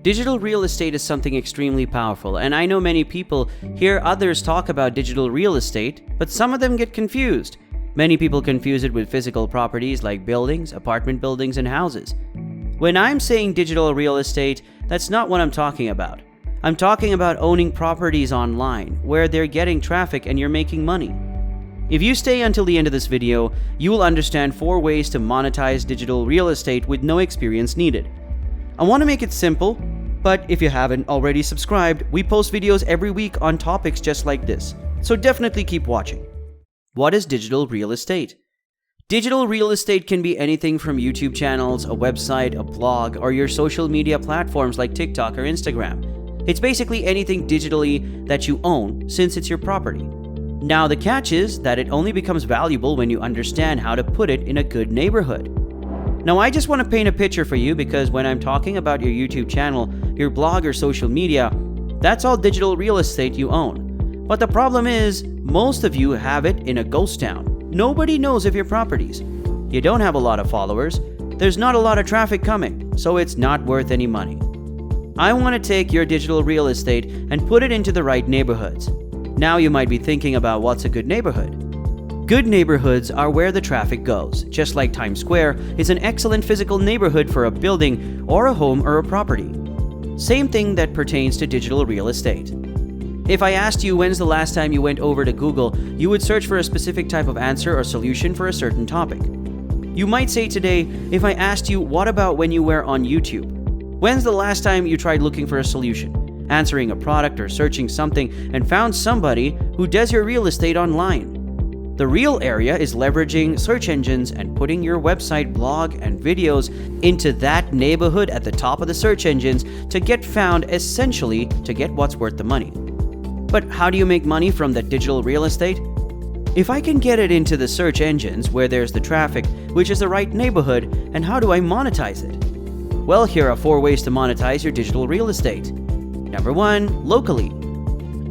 Digital real estate is something extremely powerful, and I know many people hear others talk about digital real estate, but some of them get confused. Many people confuse it with physical properties like buildings, apartment buildings, and houses. When I'm saying digital real estate, that's not what I'm talking about. I'm talking about owning properties online, where they're getting traffic and you're making money. If you stay until the end of this video, you will understand 4 ways to monetize digital real estate with no experience needed. I want to make it simple, but if you haven't already subscribed, we post videos every week on topics just like this, so definitely keep watching. What is digital real estate? Digital real estate can be anything from YouTube channels, a website, a blog, or your social media platforms like TikTok or Instagram. It's basically anything digitally that you own since it's your property. Now the catch is that it only becomes valuable when you understand how to put it in a good neighborhood. Now I just want to paint a picture for you because when I'm talking about your YouTube channel, your blog or social media, that's all digital real estate you own. But the problem is, most of you have it in a ghost town. Nobody knows of your properties. You don't have a lot of followers, there's not a lot of traffic coming, so it's not worth any money. I want to take your digital real estate and put it into the right neighborhoods. Now you might be thinking about what's a good neighborhood. Good neighborhoods are where the traffic goes, just like Times Square is an excellent physical neighborhood for a building or a home or a property. Same thing that pertains to digital real estate. If I asked you when's the last time you went over to Google, you would search for a specific type of answer or solution for a certain topic. You might say today, if I asked you what about when you were on YouTube? When's the last time you tried looking for a solution, answering a product or searching something and found somebody who does your real estate online? The real area is leveraging search engines and putting your website, blog, and videos into that neighborhood at the top of the search engines to get found, essentially to get what's worth the money. But how do you make money from that digital real estate? If I can get it into the search engines where there's the traffic, which is the right neighborhood, and how do I monetize it? Well, here are 4 ways to monetize your digital real estate. Number 1, locally.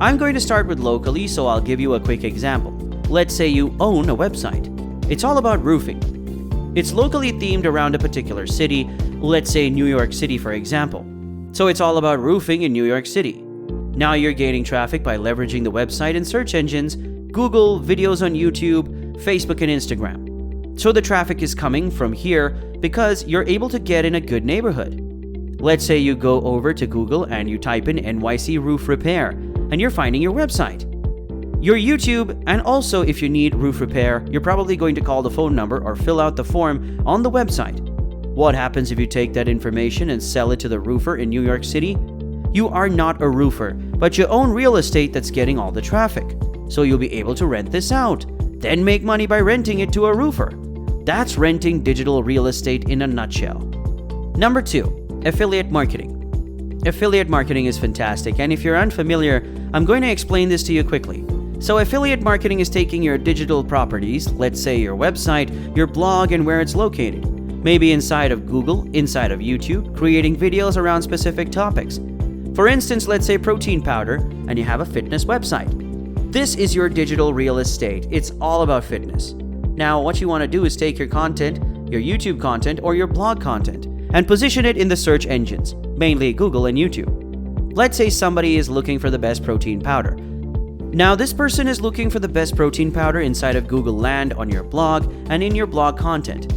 I'm going to start with locally, so I'll give you a quick example. Let's say you own a website. It's all about roofing. It's locally themed around a particular city, let's say New York City for example. So it's all about roofing in New York City. Now you're gaining traffic by leveraging the website and search engines, Google, videos on YouTube, Facebook and Instagram. So the traffic is coming from here because you're able to get in a good neighborhood. Let's say you go over to Google and you type in NYC roof repair and you're finding your website. Your YouTube, and also if you need roof repair, you're probably going to call the phone number or fill out the form on the website. What happens if you take that information and sell it to the roofer in New York City? You are not a roofer, but you own real estate that's getting all the traffic. So you'll be able to rent this out, then make money by renting it to a roofer. That's renting digital real estate in a nutshell. Number 2, affiliate marketing. Affiliate marketing is fantastic, and if you're unfamiliar, I'm going to explain this to you quickly. So affiliate marketing is taking your digital properties, let's say your website, your blog, and where it's located. Maybe inside of Google, inside of YouTube, creating videos around specific topics. For instance, let's say protein powder, and you have a fitness website. This is your digital real estate. It's all about fitness. Now, what you want to do is take your content, your YouTube content, or your blog content, and position it in the search engines, mainly Google and YouTube. Let's say somebody is looking for the best protein powder. Now, this person is looking for the best protein powder inside of Google Land on your blog and in your blog content.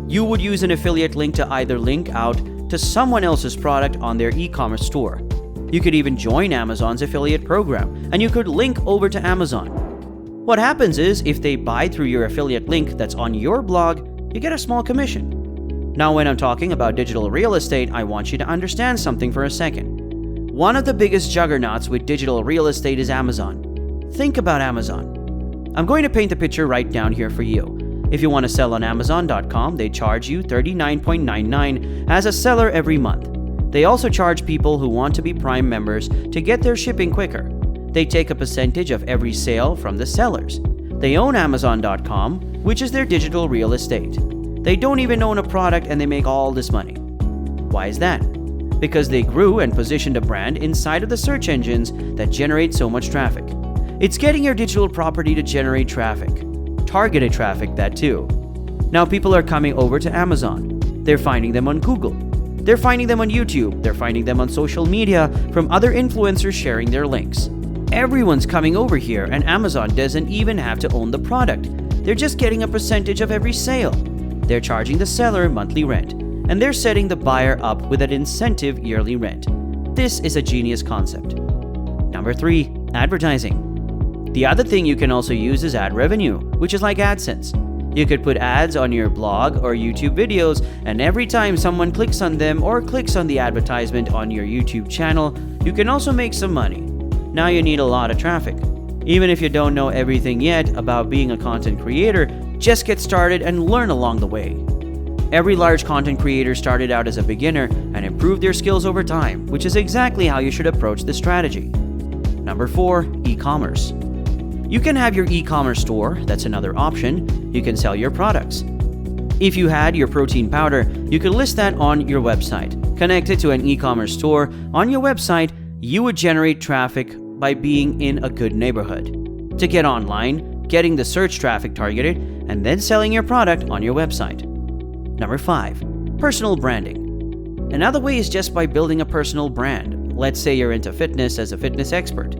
You would use an affiliate link to either link out to someone else's product on their e-commerce store. You could even join Amazon's affiliate program, and you could link over to Amazon. What happens is, if they buy through your affiliate link that's on your blog, you get a small commission. Now, when I'm talking about digital real estate, I want you to understand something for a second. One of the biggest juggernauts with digital real estate is Amazon. Think about Amazon. I'm going to paint the picture right down here for you. If you want to sell on Amazon.com, they charge you $39.99 as a seller every month. They also charge people who want to be Prime members to get their shipping quicker. They take a percentage of every sale from the sellers. They own Amazon.com, which is their digital real estate. They don't even own a product and they make all this money. Why is that? Because they grew and positioned a brand inside of the search engines that generate so much traffic. It's getting your digital property to generate traffic. Targeted traffic, that too. Now people are coming over to Amazon. They're finding them on Google. They're finding them on YouTube, they're finding them on social media from other influencers sharing their links. Everyone's coming over here, and Amazon doesn't even have to own the product. They're just getting a percentage of every sale. They're charging the seller monthly rent, and they're setting the buyer up with an incentive yearly rent. This is a genius concept. Number 3, advertising. The other thing you can also use is ad revenue, which is like AdSense. You could put ads on your blog or YouTube videos, and every time someone clicks on them or clicks on the advertisement on your YouTube channel, you can also make some money. Now you need a lot of traffic. Even if you don't know everything yet about being a content creator, just get started and learn along the way. Every large content creator started out as a beginner and improved their skills over time, which is exactly how you should approach this strategy. Number 4, e-commerce. You can have your e-commerce store, that's another option. You can sell your products. If you had your protein powder, you could list that on your website. Connect it to an e-commerce store on your website. You would generate traffic by being in a good neighborhood. To get online, getting the search traffic targeted, and then selling your product on your website. Number 5, personal branding. Another way is just by building a personal brand. Let's say you're into fitness as a fitness expert.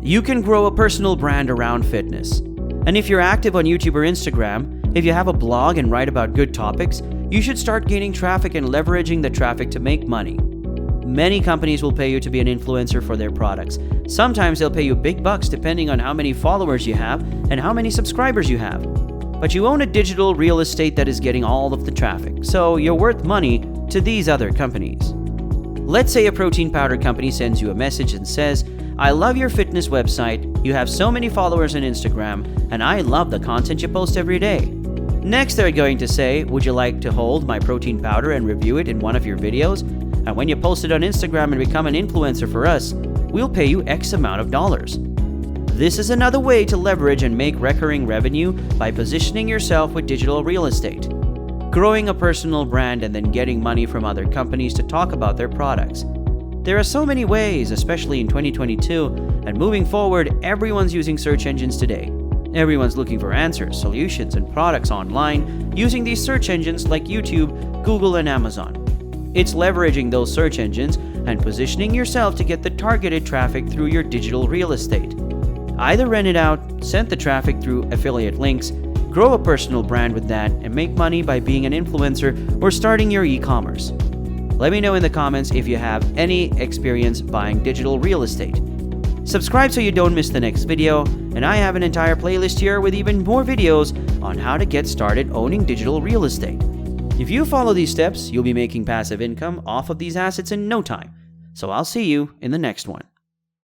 You can grow a personal brand around fitness. And if you're active on YouTube or Instagram, if you have a blog and write about good topics, you should start gaining traffic and leveraging the traffic to make money. Many companies will pay you to be an influencer for their products. Sometimes they'll pay you big bucks depending on how many followers you have and how many subscribers you have. But you own a digital real estate that is getting all of the traffic, so you're worth money to these other companies. Let's say a protein powder company sends you a message and says, "I love your fitness website, you have so many followers on Instagram, and I love the content you post every day." Next they're going to say, "Would you like to hold my protein powder and review it in one of your videos? And when you post it on Instagram and become an influencer for us, we'll pay you X amount of dollars." This is another way to leverage and make recurring revenue by positioning yourself with digital real estate, growing a personal brand, and then getting money from other companies to talk about their products. There are so many ways, especially in 2022, and moving forward, everyone's using search engines today. Everyone's looking for answers, solutions, and products online using these search engines like YouTube, Google, and Amazon. It's leveraging those search engines and positioning yourself to get the targeted traffic through your digital real estate. Either rent it out, send the traffic through affiliate links, grow a personal brand with that, and make money by being an influencer or starting your e-commerce. Let me know in the comments if you have any experience buying digital real estate. Subscribe so you don't miss the next video, and I have an entire playlist here with even more videos on how to get started owning digital real estate. If you follow these steps, you'll be making passive income off of these assets in no time. So I'll see you in the next one.